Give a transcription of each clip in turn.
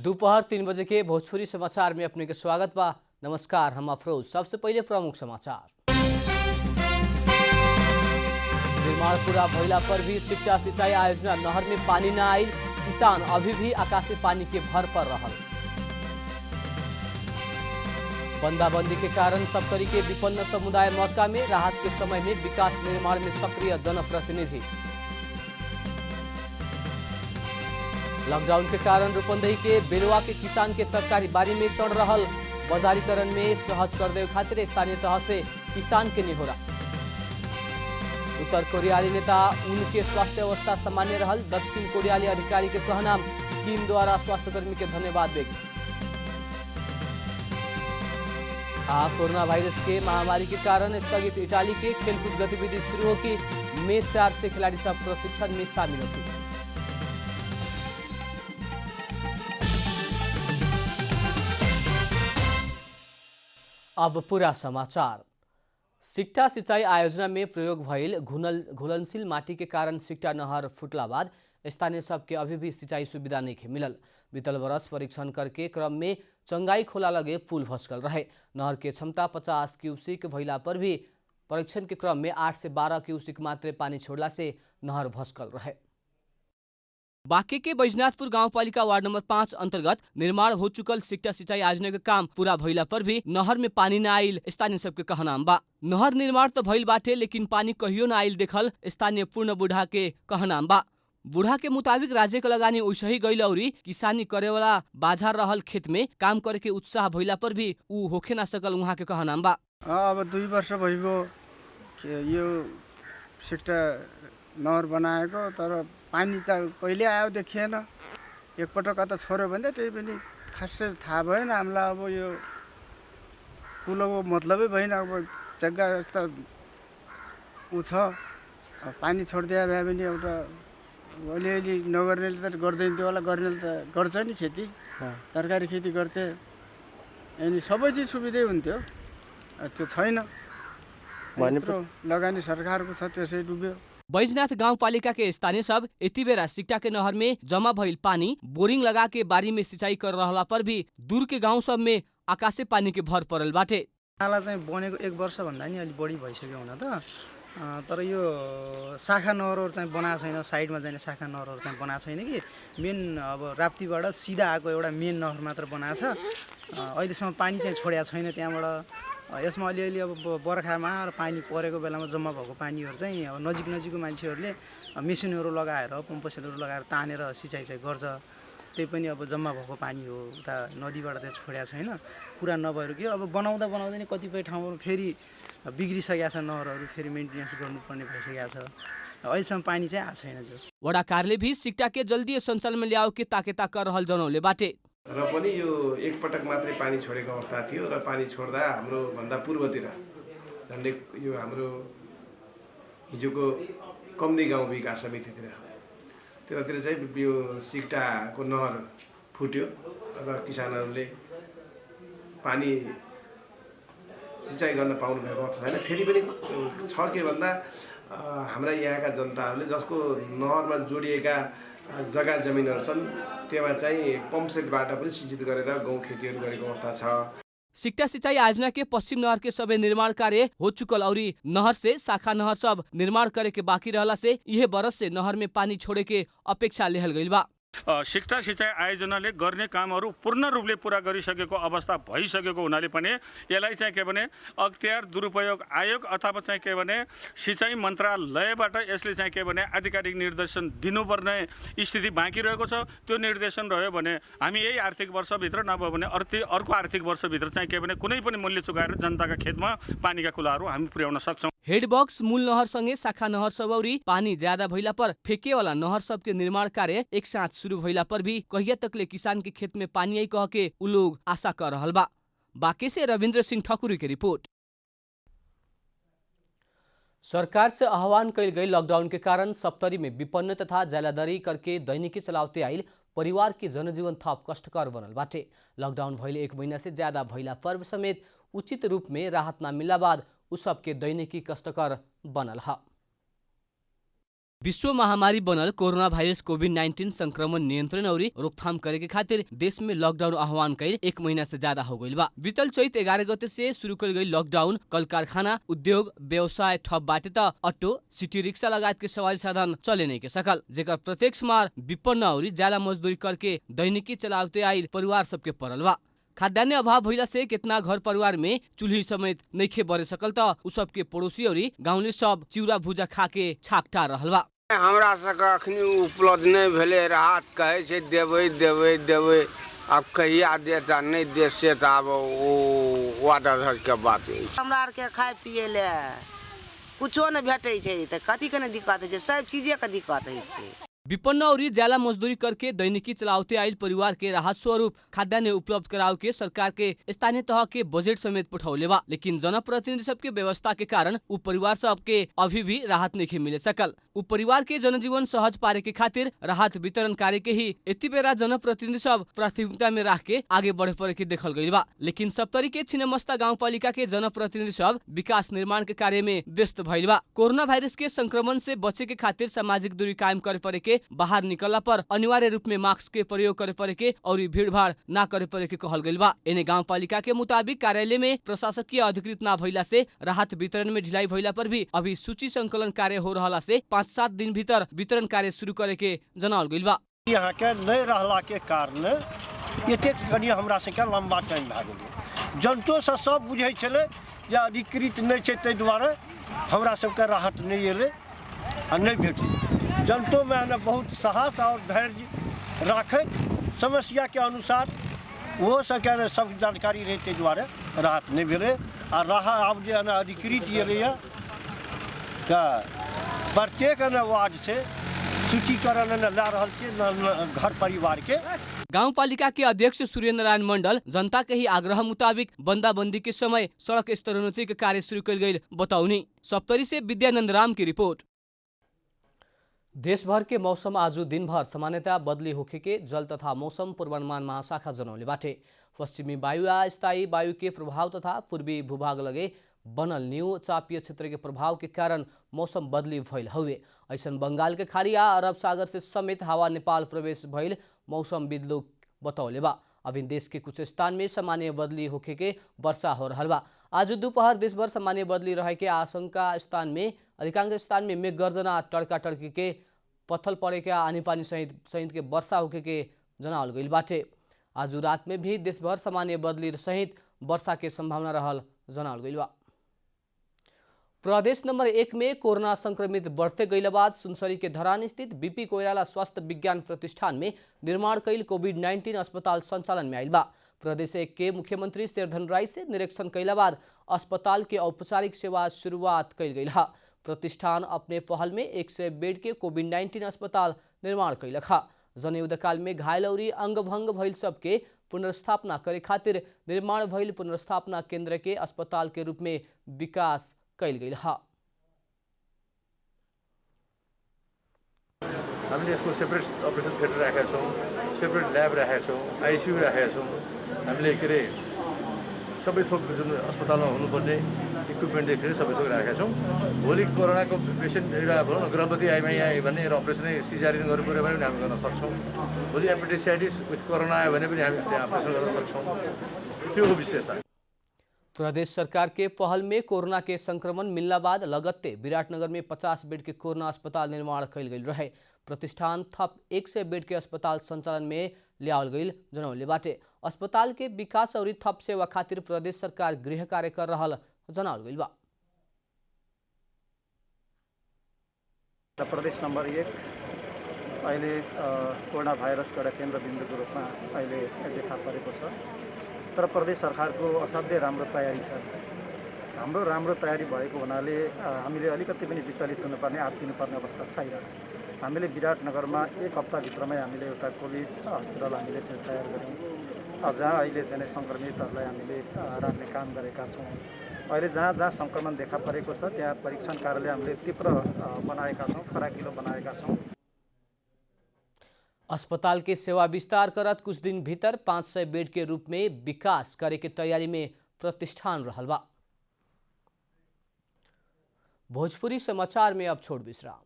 दोपहर 3 बजे के भोजपुरी समाचार में अपने के स्वागत बा। नमस्कार, हम अफरोज। सबसे पहले प्रमुख समाचार। निर्माण पूरा भइला पर भी सिक्टा सिंचाई आयोजना नहर में पानी न आई, किसान अभी भी आकाशीय पानी के भर पर रहल। बंदाबंदी के कारण सप्तरी के विपन्न समुदाय मक्का में राहत के समय में विकास निर्माण में सक्रिय जनप्रतिनिधि। लॉकडाउन के कारण रूपंदेही के बेलवा के किसान के तरकारी बारी में चढ़ रहल, बाजारीकरण में सहज कर दे खातिर स्थानीय तह से किसान के निहोरा। उत्तर कोरियाली नेता उनके स्वास्थ्य अवस्था सामान्य रहल, दक्षिण कोरियाली अधिकारी के कहना किम द्वारा स्वास्थ्यकर्मी के धन्यवाद व्यक्त। कोरोना वायरस के महामारी के कारण स्थगित इटाली के खेलकूद गतिविधि शुरू होगी। मैच 4 से खिलाड़ी सब प्रशिक्षण में शामिल होगी। अब पूरा समाचार। सिक्टा सिंचाई आयोजना में प्रयोग भइल घुलनशील माटी के कारण सिक्टा नहर फुटला बाद स्थानीय सबके अभी भी सिंचाई सुविधा नहीं मिलल। बीतल वर्ष परीक्षण करके क्रम में चंगाई खोला लगे पुल भस्कल रहे। नहर के क्षमता 50 क्यूसिक भइला पर भी परीक्षण के क्रम में 8 से 12 क्यूसिक मात्र पानी छोड़ला से नहर भस्कल रहे। बांके के बैजनाथपुर गाउँपालिका वार्ड नंबर 5 अंतर्गत निर्माण हो चुकल सिक्टा सिंचाई आयोजना के काम पूरा भइला पर भी नहर में पानी न आइल स्थानीय सबके कहना बा। नहर निर्माण तो भइल बाटे लेकिन पानी कहियो न आइल देखल स्थानीय पूर्ण बूढ़ा के कहना बा। बूढ़ा के मुताबिक राज्य के लगानी वैसे ही गईल और किसानी करे वाला बाजार रहल खेत में काम करे के उत्साह भइला पर भी ऊ होखे न सकल उहाँ के कहना बा। अब 2 वर्ष भइगयो यो सिक्टा नहर बनाएको, तर पानी त कहिले आयो देखिएन। एकपटक त छोड्यो भने त्यही पनि खासै थाहा भएन हामीलाई। अब यो पुलको मतलबै भएन। अब जग्गा यस्तो ऊ छ, पानी छोडिदिए भए पनि एउटा अलिअलि नगर्नेले त गर्दैन, त्यो होला गर्नेले त गर्छ नि खेती, तरकारी खेती गर्थे अनि सबै चिज सुविधै हुन्थ्यो। त्यो छैन, लगानी सरकारको छ त्यसै डुब्यो। बैजनाथ गाउँपालिका के स्थानीय सब यति बेरा सिक्टा के नहर में जमा भइल पानी बोरिंग लगा के बारी में सिंचाई कर रहला पर भी दूर के गाउँ सब में आकाशे पानी के भर परल बाटे। नाला चाहिँ बनेको 1 वर्ष भन्दा नि अलि बढी भइसक्यो हुन त, तर यो शाखा नहरहरू चाहिँ बनाएको छैन। साइडमा जाने शाखा नहरहरू चाहिँ बनाएको छैन कि मेन अब राप्तीबाट सिधा आएको एउटा मेन नहर मात्र बनाएको छ। अहिलेसम्म पानी चाहिँ छोडेको छैन त्यहाँबाट। यसमा अलिअलि अब बर्खामा र पानी परेको बेलामा जम्मा भएको पानीहरू चाहिँ अब नजिकको मान्छेहरूले मेसिनहरू लगाएर पम्पसेटहरू लगाएर तानेर सिँचाइ चाहिँ गर्छ। त्यही पनि अब जम्मा भएको पानी हो, उता नदीबाट चाहिँ छोडेको छैन। पुरा नभएर कि अब बनाउँदा नै कतिपय ठाउँहरू फेरि बिग्रिसकेका छ, नहरहरू फेरि मेन्टेनेन्स गर्नुपर्ने भइसकेको छ। अहिलेसम्म पानी चाहिँ आएको छैन। जो वडा कार्यालय भी सिक्टा के जल्दी सञ्चालन में ल्याओ के ताकेता कर रहल जनौले बाटे। र पनि यो एकपटक मात्रै पानी छोडेको अवस्था थियो र पानी छोड्दा हाम्रो भन्दा पूर्वतिर झन्डै यो हाम्रो हिजोको कम्दी गाउँ विकास समितितिर त्यतातिर चाहिँ यो सिक्टाको नहर फुट्यो र किसानहरूले पानी सिँचाइ गर्न पाउनु भएको अवस्था छैन। फेरि पनि छ के भन्दा हाम्रा यहाँका जनताहरूले जसको नहरमा जोडिएका जग्गा जमिनहरू छन् त्यसमा चाहिँ पम्पसेटबाट पनि सिंचित गरेर गहुँ खेतीहरू गरेको अवस्था छ। सिक्टा सिंचाई आयोजना के पश्चिम नहर के सबै निर्माण कार्य हो चुकल और नहर से शाखा नहर सब निर्माण करे के बाकी रहला से यह बरस से नहर में पानी छोड़े के अपेक्षा लेहल गइल बा। सिक्टा सिंचाई आयोजनाले गर्ने कामहरू पूर्ण रूपले पूरा गरिसकेको अवस्था भइसकेको हुनाले पनि यसलाई चाहिँ के भने अख्तियार दुरुपयोग आयोग अथवा चाहिँ के भने सिंचाई मन्त्रालयबाट यसले चाहिँ के भने आधिकारिक निर्देशन दिनुपर्ने स्थिति बाँकी रहेको छ। त्यो निर्देशन रह्यो भने हामी यही आर्थिक वर्षभित्र नभए भने अर्को आर्थिक वर्षभित्र चाहिँ के भने कुनै पनि मूल्य चुकाएर जनताका खेतमा पानीका कुलाहरू हामी पुर्याउन सक्छौँ। हेडबक्स मूल नहर संगे शाखा नहर सबौरी पानी ज्यादा भइला पर फेके वाला नहर सब के निर्माण कार्य एक साथ शुरू भइला पर भी कहिया तकले किसान के खेत में पानी आई कह के उ लोग आशा कर रहल बा। बांके से रविंद्र सिंह ठकुरी की रिपोर्ट। सरकार से आह्वान कल गई लॉकडाउन के कारण सप्तरी में विपन्न तथा ज्यालादारी करके दैनिकी चलावते आइल परिवार के जनजीवन थप कष्टकर बनल बाटे। लॉकडाउन भइले 1 महीना से ज्यादा भइला पर्व समेत उचित रूप में राहत न मिलला बाद उ सबके दैनिकी कष्टकर बनल है। विश्व महामारी बनल कोरोना भाइरस कोभिड-19 संक्रमण नियंत्रण और रोकथाम करे के खातिर देश में लॉकडाउन आह्वान कईल 1 महीना से ज्यादा हो गईल बा। बीतल चैत 11 गते से शुरू कईल गई लॉकडाउन कल कारखाना, उद्योग, व्यवसाय ठप बाटे त ऑटो, सिटी रिक्शा लगायत के सवारी साधन चले नहीं के सकल, जेकर प्रत्यक्ष मार विपन्न और ज्यादा मजदूरी करके दैनिकी चलावते आइल परिवार सबके पड़ल बा। खाद्यान्न अभाव भइला से कितना घर परिवार में चूल्ही समेत नइखे बरे सकल त उ सबके पड़ोसी और गाउँले सब चिउरा भुजा खाके छाकटा रहल बा। हमरा सबके अखनी उपलब्ध नहीं भेले, राहत कहे छै देबै देबै देबै, अब कहिया देता नहीं दे से त अब ओ वाटर के बात है। हमरा आर के खाए पिए ले कुछो नहीं भेटै छै त कथी के नहीं दिक्कत है, सब चीजे के दिक्कत है छै। विपन्न और ज्यादा मजदूरी करके दैनिकी चलावते आइल परिवार के राहत स्वरूप खाद्यान्न उपलब्ध कराव के सरकार के स्थानीय तह के बजट समेत पठौले बा, लेकिन जनप्रतिनिधि सबके व्यवस्था के कारण उ परिवार सबके अभी भी राहत नहीं मिले सकल। उ परिवार के जनजीवन सहज पारे के खातिर राहत वितरण कार्य के ही एति बेरा जनप्रतिनिधि सब प्राथमिकता में राख के आगे बढ़े पड़े के देखल गई बा। लेकिन सप्तरी के छिन्नमस्ता गाउँपालिका के जनप्रतिनिधि सब विकास निर्माण के कार्य में व्यस्त भइल बा। कोरोना वायरस के संक्रमण से बचे के खातिर सामाजिक दूरी कायम करे पड़े के, बाहर निकलला पर अनिवार्य रूप में मास्क के प्रयोग करे पड़े के और भीड़ भाड़ न करे पड़े के कहल गई बा। एने गाउँपालिका के मुताबिक कार्यालय में प्रशासकीय अधिकृत न भइला से राहत वितरण में ढिलाई भइला पर भी अभी सूची संकलन कार्य हो रहला से 5-7 दिन भीतर वितरण कार्य शुरू करे के जनावल गइल बा। यहाँ के नहीं रहला के कारण एते कनी हमरा से लंबा टाइम भए गेलै। जनतो से सब बुझै छलै जे अधिकृत नहीं छै, ताहि दुआरे हमरा सबके राहत नहीं एलै आ नहीं भेटै। जनतो में बहुत साहस और धैर्य राखैत समस्या के अनुसार वो सबके सब जानकारी रहे, ताहि दुआरे राहत नहीं भेलै। आ राहत आब जे अधिकृत एलैए तऽ प्रत्येक वार्ड से सूचीकरण ला रहल छियै घर परिवार के। गाउँपालिका के अध्यक्ष सूर्य नारायण मंडल जनता के ही आग्रह मुताबिक बंदाबंदी के समय सड़क स्तरोन्नति के कार्य शुरू कल गई बताउनी। सप्तरी से विद्यानंद राम की रिपोर्ट। देश भर के मौसम आज दिन भर सामान्यतः बदली होखे के जल तथा मौसम पूर्वानुमान महाशाखा जनौले बाटे। पश्चिमी वायु या स्थायी वायु के प्रभाव तथा पूर्वी भूभाग लगे बनल न्यू चापीय क्षेत्र के प्रभाव के कारण मौसम बदली भइल हुए। ऐसन बंगाल के खाड़ी या अरब सागर से समेत हवा नेपाल प्रवेश भइल मौसमविद लोग बतौले बा। अभी देश के कुछ स्थान में सामान्य बदली होखे के वर्षा हो रहा बा। आज दोपहर देश भर सामान्य बदली रहे के आशंका स्थान में अधिकांश स्थान में मेघ गर्जना, टड़का टड़की के पत्थल पड़े के, आनी पानी सहित के वर्षा होके के जनावल गइल बाटे। आज रात में भी देश भर सामान्य बदली सहित वर्षा के संभावना रहल जनावल गइल बा। प्रदेश नंबर 1 में कोरोना संक्रमित बढ़ते गइला बाद सुनसरी के धरान स्थित बीपी कोइराला स्वास्थ्य विज्ञान प्रतिष्ठान में निर्माण कईल कोविड-19 अस्पताल संचालन में आइल बा। प्रदेश 1 के मुख्यमंत्री शेरधन राय से निरीक्षण कइला बाद अस्पताल के औपचारिक सेवा शुरुआत कइल गइल हा। प्रतिष्ठान अपने पहल में 100 बेड के कोविड-19 अस्पताल निर्माण कइलक हा। जनयुद्ध काल में घायल और अंग भंग भइल सबके पुनर्स्थापना करे खातिर निर्माण भइल पुनर्स्थापना केंद्र के अस्पताल के रूप में विकास कइल गइल हा। हामीले यसको सेपरेट अपरेसन थिएटर राखेका छौँ, सेपरेट ल्याब राखेका छौँ, आइसियु राखेका छौँ। हामीले के अरे सबै थोक जुन अस्पतालमा हुनुपर्ने इक्विपमेन्टदेखि सबै थोक राखेका छौँ। भोलि कोरोनाको पेसेन्ट एउटा भनौँ न गर्भवती आइमा आयो भने र अपरेसनै सिजारियन गर्नु पऱ्यो भने हामी गर्न सक्छौँ। भोलि एपेन्डिसाइटिस विथ कोरोना आयो भने पनि हामी त्यहाँ अपरेसन गर्न सक्छौँ। त्यो हो विशेषता। प्रदेश सरकार के पहल में कोरोना के संक्रमण मिलने बाद लगत्ते विराटनगर में 50 बेड के कोरोना अस्पताल निर्माण कइल गइल रहे। प्रतिष्ठान थप 100 बेड के अस्पताल संचालन में लियावल गइल जनौले बाटे। अस्पताल के विकास और थप सेवा खातिर प्रदेश सरकार गृह कार्य कर रहल जनावल गइल बा। प्रदेश नंबर 1 अहिले कोरोना भाइरसको एउटा केन्द्रबिन्दुको रूपमा अहिले देखा परेको छ। तर प्रदेश सरकारको असाध्यै राम्रो तयारी छ। हाम्रो राम्रो तयारी भएको हुनाले हामीले अलिकति पनि विचलित हुनुपर्ने, आत्तिनुपर्ने अवस्था छैन। हामीले विराटनगरमा 1 हप्ताभित्रमै हामीले एउटा कोभिड अस्पताल हामीले चाहिँ तयार गऱ्यौँ, जहाँ अहिले चाहिँ सङ्क्रमितहरूलाई हामीले राख्ने काम गरेका छौँ। अहिले जहाँ जहाँ सङ्क्रमण देखा परेको छ त्यहाँ परीक्षण कार्यालय हामीले तीव्र बनाएका छौँ, फराकिलो बनाएका छौँ। अस्पताल के सेवा विस्तार करत कुछ दिन भीतर 500 बेड के रूप में विकास करे के तैयारी में प्रतिष्ठान रहल बा। भोजपुरी समाचार में अब छोड़ विश्राम।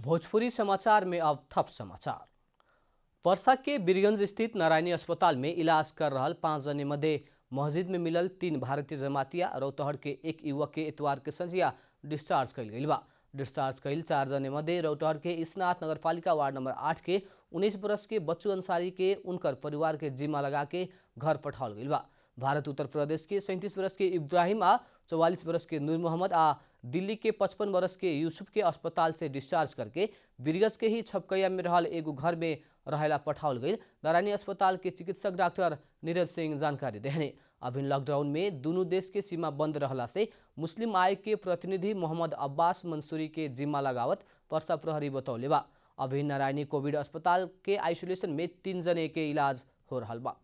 भोजपुरी समाचार में अब थप समाचार। वर्षा के बीरगंज स्थित नारायणी अस्पताल में इलाज कर रहा 5 जने मध्य मस्जिद में मिलल 3 भारतीय जमातिया रौतहट के एक युवक के इतवार के संझिया डिस्चार्ज कल गई बा। डिस्चार्ज कल 4 जने मध्य रौतहट के इसनाथ नगरपालिका वार्ड नंबर 8 के 19 वर्ष के बच्चू अंसारी के उनकर परिवार के जिम्मा लगा के घर पठाओल गई बा। भारत उत्तर प्रदेश के 37 वर्ष के इब्राहिम आ 44 वर्ष के नूर मोहम्मद आ दिल्ली के 55 वर्ष के यूसुफ के अस्पताल से डिस्चार्ज करके बीरगंज के ही छपकैया में रहल एगो घर में रहेला पठाओल गई। नारायणी अस्पताल के चिकित्सक डॉक्टर नीरज सिंह जानकारी देहने अभिन लॉकडाउन में दोनों देश के सीमा बंद रहला से मुस्लिम आयोग के प्रतिनिधि मोहम्मद अब्बास मंसूरी के जिम्मा लगावत वर्षा प्रहरी बतौले बा। अभिन नारायणी कोविड अस्पताल के आइसोलेशन में 3 जने के इलाज हो रहा बा।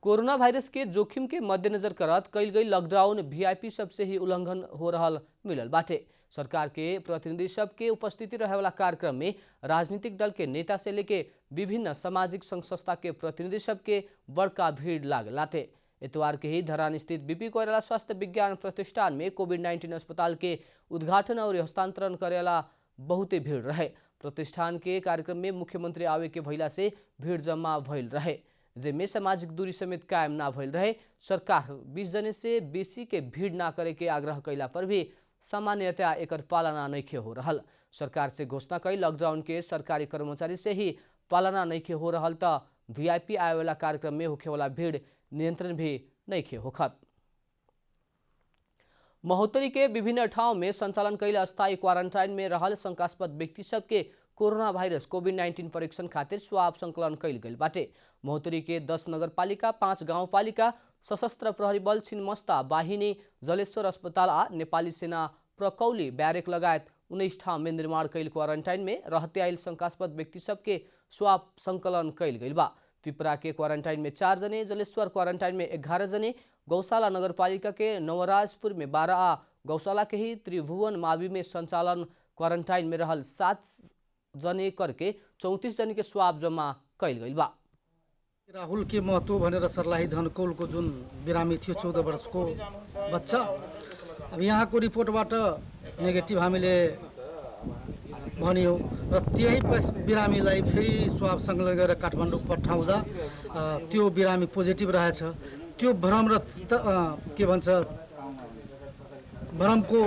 कोरोना वायरस के जोखिम के मद्देनजर करत कईल गई लॉकडाउन वीआईपी सबसे ही उल्लंघन हो रहा मिलल बाटे। सरकार के प्रतिनिधि सब के उपस्थिति रहे वाला कार्यक्रम में राजनीतिक दल के नेता से लेके विभिन्न सामाजिक संघ संस्था के प्रतिनिधि सब के बड़का भीड़ लागलाते। इतवार के ही धरान स्थित बीपी कोइराला स्वास्थ्य विज्ञान प्रतिष्ठान में कोविड-19 अस्पताल के उद्घाटन और हस्तांतरण करेला बहुते भीड़ रहे। प्रतिष्ठान के कार्यक्रम में मुख्यमंत्री आवे के भइला से भीड़ जमा भइल रहे, जेमे सामाजिक दूरी समेत कायम ना भइल रहे। सरकार 20 जने से बेसी के भीड़ ना करे के आग्रह कैला पर भी सामान्यतया एकर पालना नइखे हो रहल। सरकार से घोषणा कई लॉकडाउन के सरकारी कर्मचारी से ही पालना नइखे हो रहल त वीआईपी आए वाला कार्यक्रम में होखे वाला भीड़ नियंत्रण भी नइखे होखत। महोत्तरी के विभिन्न ठाउँ में संचालन कैल अस्थायी क्वारंटाइन में रहल शंकास्पद व्यक्ति सबके कोरोना वायरस कोविड-19 परीक्षण खातिर स्वाब संकलन कैल गई बाटे। महोत्तरी के 10 नगरपालिका, 5 गाउँपालिका, सशस्त्र प्रहरी बल छिन्मस्ता बाहिनी, जलेश्वर अस्पताल आ नेपाली सेना प्रकौली ब्यारेक लगायत 19 ठाउँ में निर्माण कैल क्वारंटाइन में रहते आयल शंकास्पद व्यक्ति सबके स्वाब संकलन कैल गई बा। पिपरा के क्वारंटाइन में 4 जने, जलेश्वर क्वारंटाइन में 11 जने, गौशाला नगरपालिका के नवराजपुर में 12 आ गौशाला के ही त्रिभुवन मावि में संचालन क्वारंटाइन में रहल 7 जने करके 34 जने के स्वाब जमा कैल गई बा। राहुल के महतो भनेर सर्लाही धनकौलको जुन बिरामी थियो 14 वर्षको बच्चा, अब यहाँको रिपोर्टबाट नेगेटिभ हामीले भन्यो र त्यही बिरामीलाई फेरि स्वाब संकलन गरेर काठमाडौँ पठाउँदा त्यो बिरामी पोजिटिभ रहेछ। त्यो भ्रम र के भन्छ भ्रमको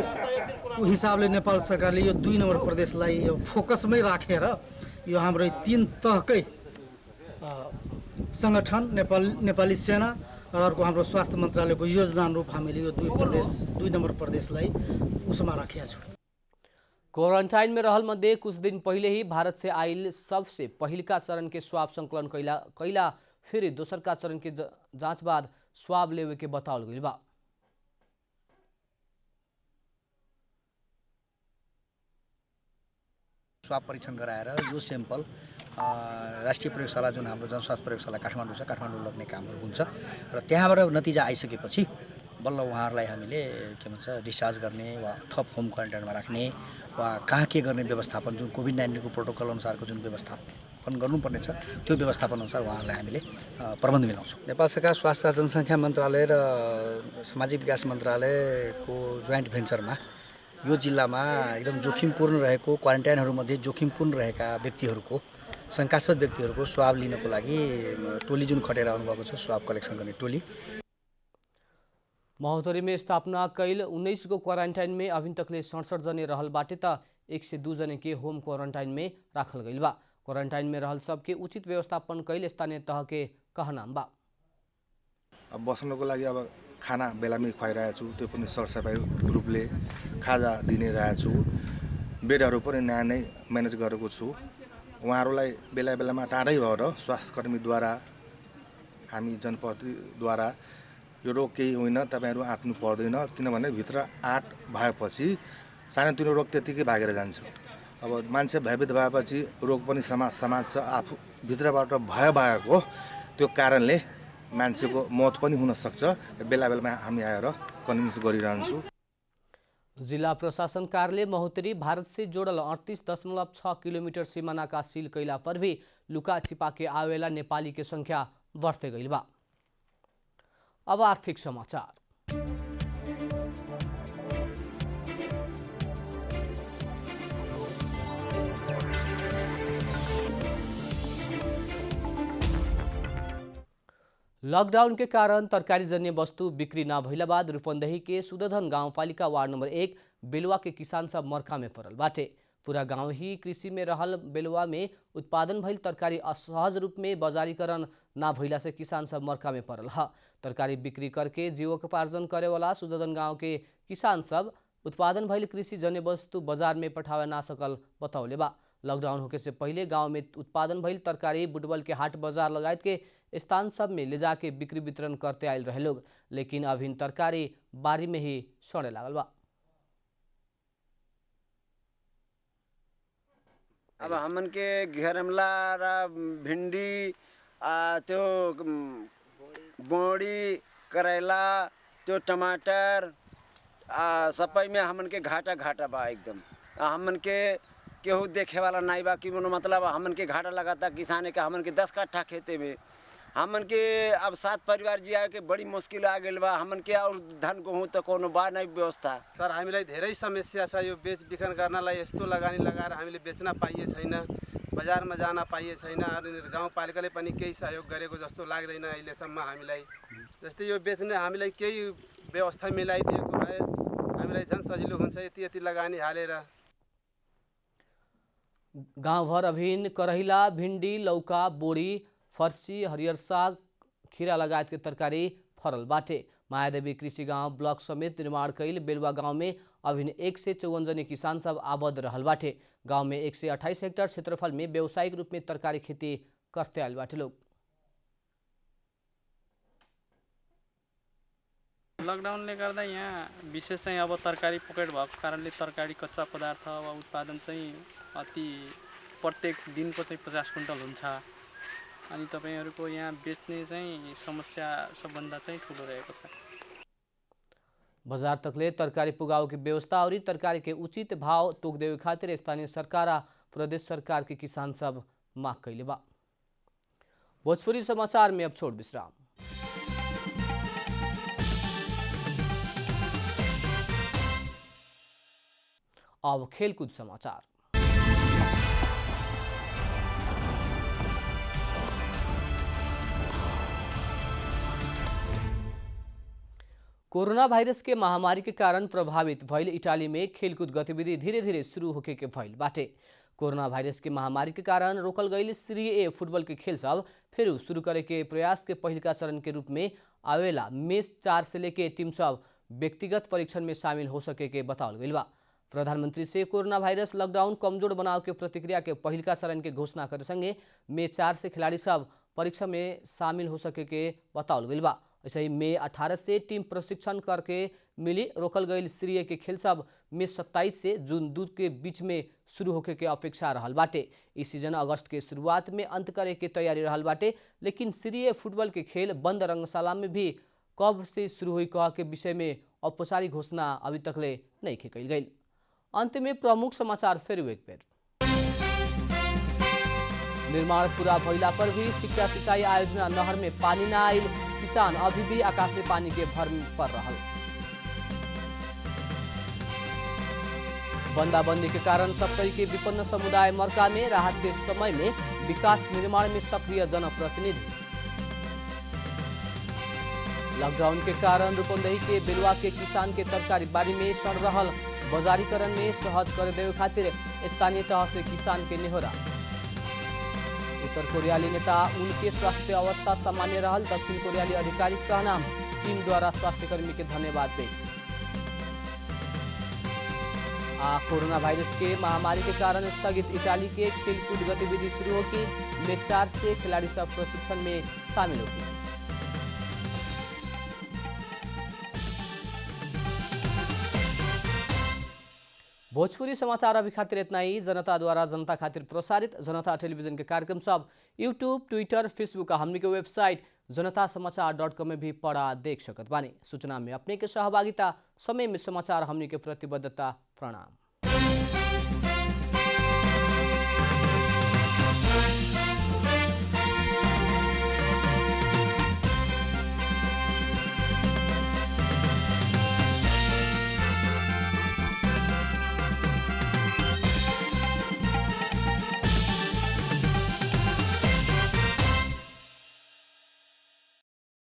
हिसाबले नेपाल सरकारले यो 2 नम्बर प्रदेशलाई यो फोकसमै राखेर यो हाम्रो 3 तहकै संगठन नेपाली सेना र अर्को हाम्रो स्वास्थ्य मन्त्रालयको योजना अनुरूप हामीले यो 2 नम्बर प्रदेशलाई उसमा राखेका छौँ। क्वारंटाइन में रहल मध्य कुछ दिन पहले ही भारत से आयल सबसे पहिलका चरण के स्वाब संकलन कैला फिर दोसर का चरण के जांच बाद स्वाब लेवे के बताओल गई बा। स्वाब परीक्षण गराएर यो स्याम्पल राष्ट्रिय प्रयोगशाला जुन हाम्रो जनस्वास्थ्य प्रयोगशाला काठमाडौँ छ, काठमाडौँ लग्ने कामहरू हुन्छ र त्यहाँबाट नतिजा आइसकेपछि बल्ल उहाँहरूलाई हामीले के भन्छ डिस्चार्ज गर्ने वा थप होम क्वारेन्टाइनमा राख्ने वा कहाँ के गर्ने व्यवस्थापन जुन कोभिड-19 को प्रोटोकल अनुसारको जुन व्यवस्थापन गर्नुपर्ने छ त्यो व्यवस्थापन अनुसार उहाँहरूलाई हामीले प्रबन्ध मिलाउँछौँ। नेपाल सरकार स्वास्थ्य जनसङ्ख्या मन्त्रालय र सामाजिक विकास मन्त्रालयको जोइन्ट भेन्चरमा यो जिल्लामा एकदम जोखिमपूर्ण रहेको क्वारेन्टाइनहरूमध्ये जोखिमपूर्ण रहेका व्यक्तिहरूको शंकास्पद व्यक्तिहरूको स्वाब लिनको लागि टोली जुन खटेर आउनुभएको छ स्वाब कलेक्सन गर्ने टोली। महोत्तरी में स्थापना कैल 19 गो क्वारंटाइन में अभी तकले 67 जने रहल बाटे त 102 जने के होम क्वारंटाइन में राखल गई बा। क्वारंटाइन में रहल सबके उचित व्यवस्थापन कैल स्थानीय तह के कहनाम बा। अब बस्नको लागि अब खाना बेलामै खुवाइरहेको छु, त्यो पनि सरसफाइ रूपले खाजा दिने रहेको छु। बेडहरू पनि नयाँ नै म्यानेज गरेको छु। उहाँहरूलाई बेला बेलामा टाढै भएर स्वास्थ्यकर्मीद्वारा हामी जनप्रतिनिधिद्वारा यो रोग केही होइन, तपाईँहरू आत्नु पर्दैन, किनभने भित्र आँट भएपछि सानोतिनो रोग त्यतिकै भागेर जान्छ। अब मान्छे भयभीत भएपछि रोग पनि समाज छ, आफू भित्रबाट भय भएको त्यो कारणले मान्छेको मौत पनि हुन सक्छ। बेला बेलामा हामी आएर कन्भिन्स गरिरहन्छौँ। जिला प्रशासन कार्यालय महोत्तरी भारत से जोड़ल 38.6 किलोमीटर सीमाना का सील कैला पर भी लुका छिपा के आवेला नेपाली के संख्या बढ़ते गई बा। अब आर्थिक समाचार। लॉकडाउन के कारण तरकारी जन्य वस्तु बिक्री न भइला बाद रूपन्देही के सुदधन गाउँपालिका वार्ड नंबर 1 बेलुवा के किसान सब मर्का में पड़ल बाटे। पूरा गांव ही कृषि में रहल बेलुवा में उत्पादन भइल तरकारी असहज रूप में बाजारीकरण ना भइला से किसान सब मर्का में पड़ल ह। तरकारी बिक्री करके जीविकोपार्जन करे वाला सुदधन गांव के किसान सब उत्पादन भइल कृषि जन्य वस्तु बाजार में पठावे ना सकल बतौले बा। लॉकडाउन होके से पहले गांव में उत्पादन भइल तरकारी बुटबल के हाट बाजार लगायत के स्थान सब में ले जाके बिक्री वितरण करते आयल रहे लोग, लेकिन अभी तरकारी बारी में ही सड़े लागल बा। अब हमन के घेरमला र भिंडी त्यो बोड़ी करेला त्यो टमाटर सबै में हमन के घाटा घाटा बा एकदम। हमन के केहू देखे वाला नहीं बा कि मतलब हमन के घाटा लगाता किसाने का। हमन के 10 कट्ठा खेते में हमन के अब 7 परिवार जिया के बड़ी मुश्किल आ गई बा। हमन के और धान गेहूँ तो कोनो बा नहीं व्यवस्था। सर हामीलाई धेरै समस्या छ। यो बेच बिखन गर्नलाई यस्तो लगानी लगाएर हामीले बेच्न पाइए छैन, बजारमा जान पाइए छैन। गाउँपालिकाले पनि केही सहयोग गरेको जस्तो लाग्दैन अहिलेसम्म हामीलाई। जस्तै यो बेच्ने हामीलाई केही व्यवस्था मिलाइदिएको भए हामीलाई झन् सजिलो हुन्छ यति यति लगानी हालेर। गाउँभर अभिन करहिला, भिंडी, लौका, बोड़ी, फर्सी, हरियर साग, खीरा लगायत के तरकारी फरल बाटे। मायादेवी कृषि गांव ब्लॉक समेत निर्माण कैल बेलुवा गांव में अभिन 154 जने किसान सब आबद्ध रहल बाटे। गांव में 128 हेक्टेयर क्षेत्रफल में व्यावसायिक रूप में तरकारी खेती करते आयल बाटे लोग। लकडाउनले गर्दा यहाँ विशेष चाहिँ अब तरकारी पकेट भएको कारणले तरकारी कच्चा पदार्थ वा उत्पादन चाहिँ अति प्रत्येक दिनको चाहिँ 50 क्विन्टल हुन्छ। अनि तपाईहरुको यहाँ बेच्ने चाहिँ समस्या सबभन्दा चाहिँ ठुलो रहेको छ। बाजार तकले तरकारी पुगाओ की व्यवस्था और तरकारी के उचित भाव तोक देवे खातिर स्थानीय सरकार आ प्रदेश सरकार के किसान सब मांग कैले बा। भोजपुरी समाचार में अब छोड़ विश्राम। अब खेलकूद समाचार। कोरोना वायरस के महामारी के कारण प्रभावित भइल इटाली में खेलकूद गतिविधि धीरे धीरे शुरू होके के भइल बाटे। कोरोना वायरस के महामारी के कारण रोकल गई सीरी ए फुटबॉल के खेल सब फिर शुरू करे के प्रयास के पहिलका चरण के रूप में आवेला मैच 4 से लेके टीम सब व्यक्तिगत परीक्षण में शामिल हो सके के बतावल गई बा। प्रधानमंत्री से कोरोना वायरस लॉकडाउन कमजोर बनाव के प्रतिक्रिया के पहिलका चरण के घोषणा करे संगे मैच 4 से खिलाड़ी सब परीक्षा में शामिल हो सके के बतावल गई बा। ऐसे ही मई 18 से टीम प्रशिक्षण करके मिली रोकल गई सीरी ए के खेल सब मई 27 से जून 2 के बीच में शुरू होके के अपेक्षा रहल बाटे। इस सीजन अगस्त के शुरुआत में अंत करे के तैयारी रहल बाटे, लेकिन सीरी ए फुटबॉल के खेल बंद रंगशाला में भी कब से शुरू हुई कह के विषय में औपचारिक घोषणा अभी तकले नहीं कल गई। अंत में प्रमुख समाचार फिर एक बेर। निर्माण पूरा भइला पर भी सिक्का सिंचाई आयोजना नहर में पानी न आइल, किसान अभी भी आकाशे पानी के भर पर रहल। बंदाबंदी के कारण सप्तरी के विपन्न समुदाय मर्का में राहत के समय में विकास निर्माण में सक्रिय जनप्रतिनिधि। लॉकडाउन के कारण रूपन्देही के बेलुवा के किसान के तरकारी बारी में सड़ रहल बाजारीकरण में सहज कर देवे खातिर स्थानीय तह से किसान के नेहोरा। उत्तर कोरियाली नेता उनके स्वास्थ्य अवस्था सामान्य रहल, दक्षिण कोरियाली अधिकारी कहना टीम द्वारा स्वास्थ्यकर्मी के धन्यवाद दे। कोरोना वायरस के महामारी के कारण स्थगित इटाली के खेलकूद गतिविधि शुरू होगी। मैच 4 से खिलाड़ी सब प्रशिक्षण में शामिल होगी। भोजपुरी समाचार अभी खातिर इतना ही। जनता द्वारा जनता खातिर प्रसारित जनता टेलीविजन के कार्यक्रम सब यूट्यूब, ट्विटर, फेसबुक का हमनी के वेबसाइट जनतासमाचार.com में भी पढ़ा देख सकत बानी। सूचना में अपने के सहभागिता, समय में समाचार हमनी के प्रतिबद्धता। प्रणाम।